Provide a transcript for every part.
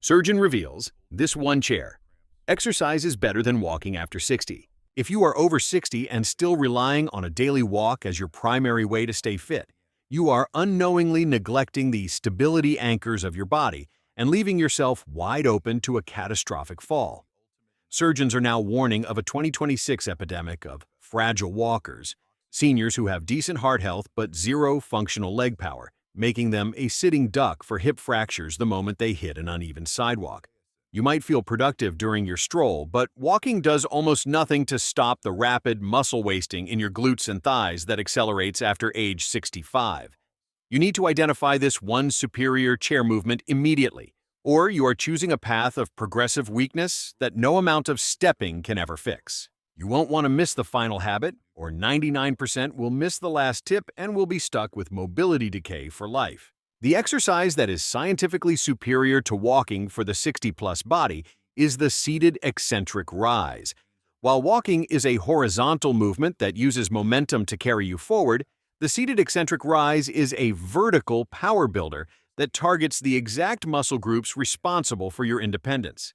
Surgeon reveals, this one chair. Exercise is better than walking after 60. If you are over 60 and still relying on a daily walk as your primary way to stay fit, you are unknowingly neglecting the stability anchors of your body and leaving yourself wide open to a catastrophic fall. Surgeons are now warning of a 2026 epidemic of fragile walkers, seniors who have decent heart health but zero functional leg power, making them a sitting duck for hip fractures the moment they hit an uneven sidewalk. You might feel productive during your stroll, but walking does almost nothing to stop the rapid muscle wasting in your glutes and thighs that accelerates after age 65. You need to identify this one superior chair movement immediately, or you are choosing a path of progressive weakness that no amount of stepping can ever fix. You won't want to miss the final habit, or 99% will miss the last tip and will be stuck with mobility decay for life. The exercise that is scientifically superior to walking for the 60-plus body is the seated eccentric rise. While walking is a horizontal movement that uses momentum to carry you forward, the seated eccentric rise is a vertical power builder that targets the exact muscle groups responsible for your independence.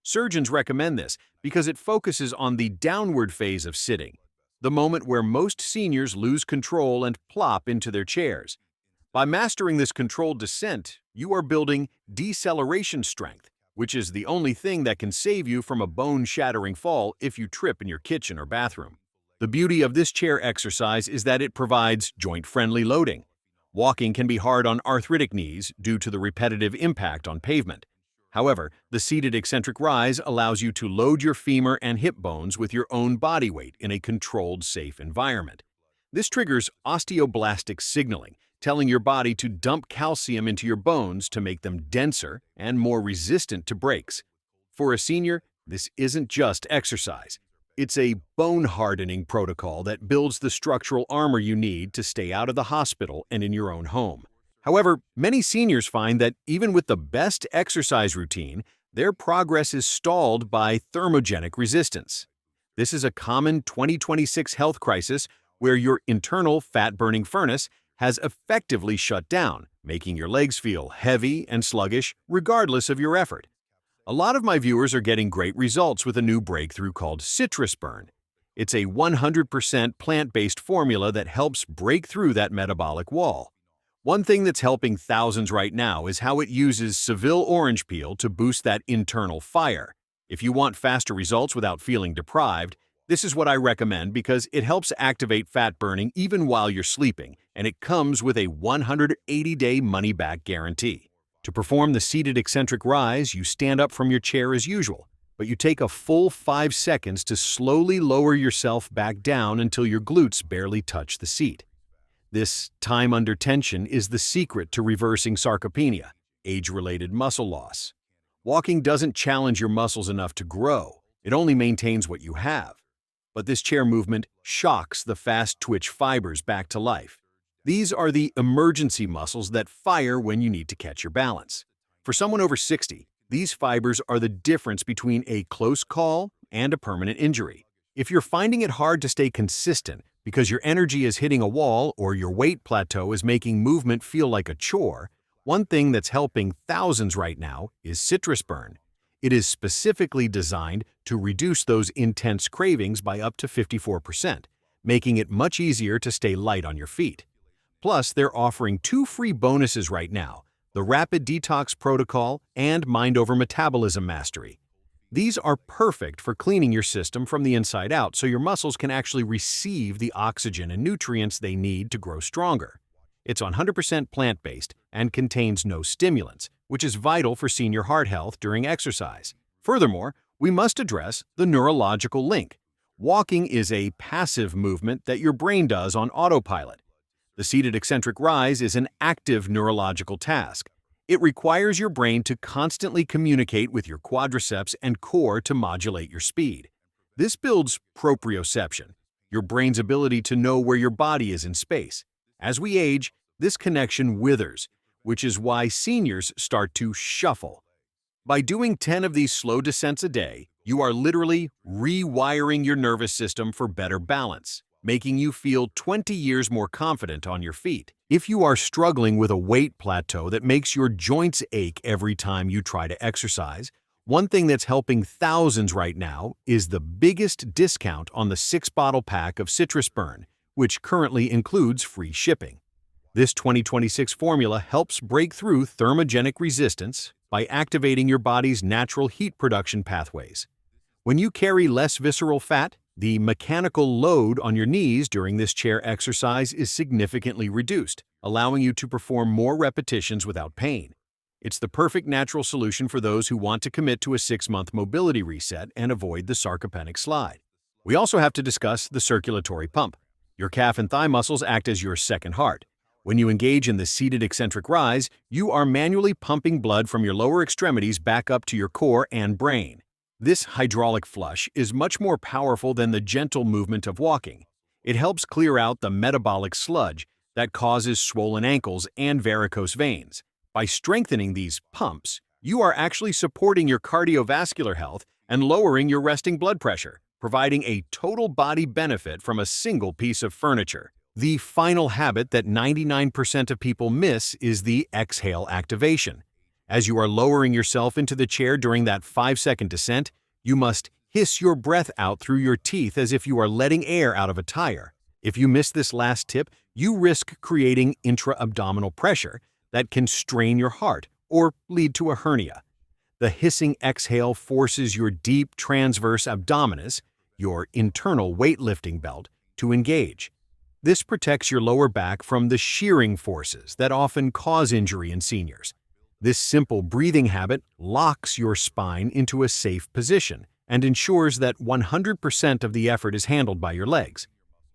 Surgeons recommend this because it focuses on the downward phase of sitting, the moment where most seniors lose control and plop into their chairs. By mastering this controlled descent, you are building deceleration strength, which is the only thing that can save you from a bone-shattering fall if you trip in your kitchen or bathroom. The beauty of this chair exercise is that it provides joint-friendly loading. Walking can be hard on arthritic knees due to the repetitive impact on pavement. However, the seated eccentric rise allows you to load your femur and hip bones with your own body weight in a controlled, safe environment. This triggers osteoblastic signaling, telling your body to dump calcium into your bones to make them denser and more resistant to breaks. For a senior, this isn't just exercise. It's a bone-hardening protocol that builds the structural armor you need to stay out of the hospital and in your own home. However, many seniors find that even with the best exercise routine, their progress is stalled by thermogenic resistance. This is a common 2026 health crisis where your internal fat-burning furnace has effectively shut down, making your legs feel heavy and sluggish regardless of your effort. A lot of my viewers are getting great results with a new breakthrough called Citrus Burn. It's a 100% plant-based formula that helps break through that metabolic wall. One thing that's helping thousands right now is how it uses Seville orange peel to boost that internal fire. If you want faster results without feeling deprived, this is what I recommend because it helps activate fat burning even while you're sleeping, and it comes with a 180-day money-back guarantee. To perform the seated eccentric rise, you stand up from your chair as usual, but you take a full 5 seconds to slowly lower yourself back down until your glutes barely touch the seat. This time under tension is the secret to reversing sarcopenia, age-related muscle loss. Walking doesn't challenge your muscles enough to grow, it only maintains what you have. But this chair movement shocks the fast-twitch fibers back to life. These are the emergency muscles that fire when you need to catch your balance. For someone over 60, these fibers are the difference between a close call and a permanent injury. If you're finding it hard to stay consistent because your energy is hitting a wall or your weight plateau is making movement feel like a chore, one thing that's helping thousands right now is Citrus Burn. It is specifically designed to reduce those intense cravings by up to 54%, making it much easier to stay light on your feet. Plus, they're offering 2 free bonuses right now, the Rapid Detox Protocol and Mind Over Metabolism Mastery. These are perfect for cleaning your system from the inside out so your muscles can actually receive the oxygen and nutrients they need to grow stronger. It's 100% plant-based and contains no stimulants, which is vital for senior heart health during exercise. Furthermore, we must address the neurological link. Walking is a passive movement that your brain does on autopilot. The seated eccentric rise is an active neurological task. It requires your brain to constantly communicate with your quadriceps and core to modulate your speed. This builds proprioception, your brain's ability to know where your body is in space. As we age, this connection withers, which is why seniors start to shuffle. By doing 10 of these slow descents a day, you are literally rewiring your nervous system for better balance, making you feel 20 years more confident on your feet. If you are struggling with a weight plateau that makes your joints ache every time you try to exercise, one thing that's helping thousands right now is the biggest discount on the 6-bottle pack of Citrus Burn, which currently includes free shipping. This 2026 formula helps break through thermogenic resistance by activating your body's natural heat production pathways. When you carry less visceral fat, the mechanical load on your knees during this chair exercise is significantly reduced, allowing you to perform more repetitions without pain. It's the perfect natural solution for those who want to commit to a 6-month mobility reset and avoid the sarcopenic slide. We also have to discuss the circulatory pump. Your calf and thigh muscles act as your second heart. When you engage in the seated eccentric rise, you are manually pumping blood from your lower extremities back up to your core and brain. This hydraulic flush is much more powerful than the gentle movement of walking. It helps clear out the metabolic sludge that causes swollen ankles and varicose veins. By strengthening these pumps, you are actually supporting your cardiovascular health and lowering your resting blood pressure, providing a total body benefit from a single piece of furniture. The final habit that 99% of people miss is the exhale activation. As you are lowering yourself into the chair during that 5-second descent, you must hiss your breath out through your teeth as if you are letting air out of a tire. If you miss this last tip, you risk creating intra-abdominal pressure that can strain your heart or lead to a hernia. The hissing exhale forces your deep transverse abdominis, your internal weightlifting belt, to engage. This protects your lower back from the shearing forces that often cause injury in seniors. This simple breathing habit locks your spine into a safe position and ensures that 100% of the effort is handled by your legs.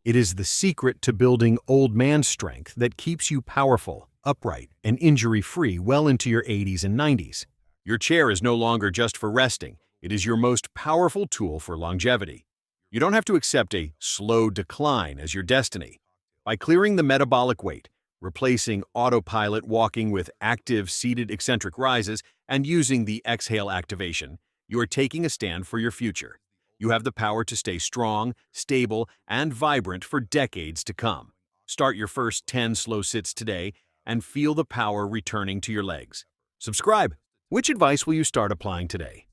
It is the secret to building old man strength that keeps you powerful, upright, and injury-free well into your 80s and 90s. Your chair is no longer just for resting. It is your most powerful tool for longevity. You don't have to accept a slow decline as your destiny. By clearing the metabolic weight, replacing autopilot walking with active seated eccentric rises, and using the exhale activation, you are taking a stand for your future. You have the power to stay strong, stable, and vibrant for decades to come. Start your first 10 slow sits today and feel the power returning to your legs. Subscribe. Which advice will you start applying today?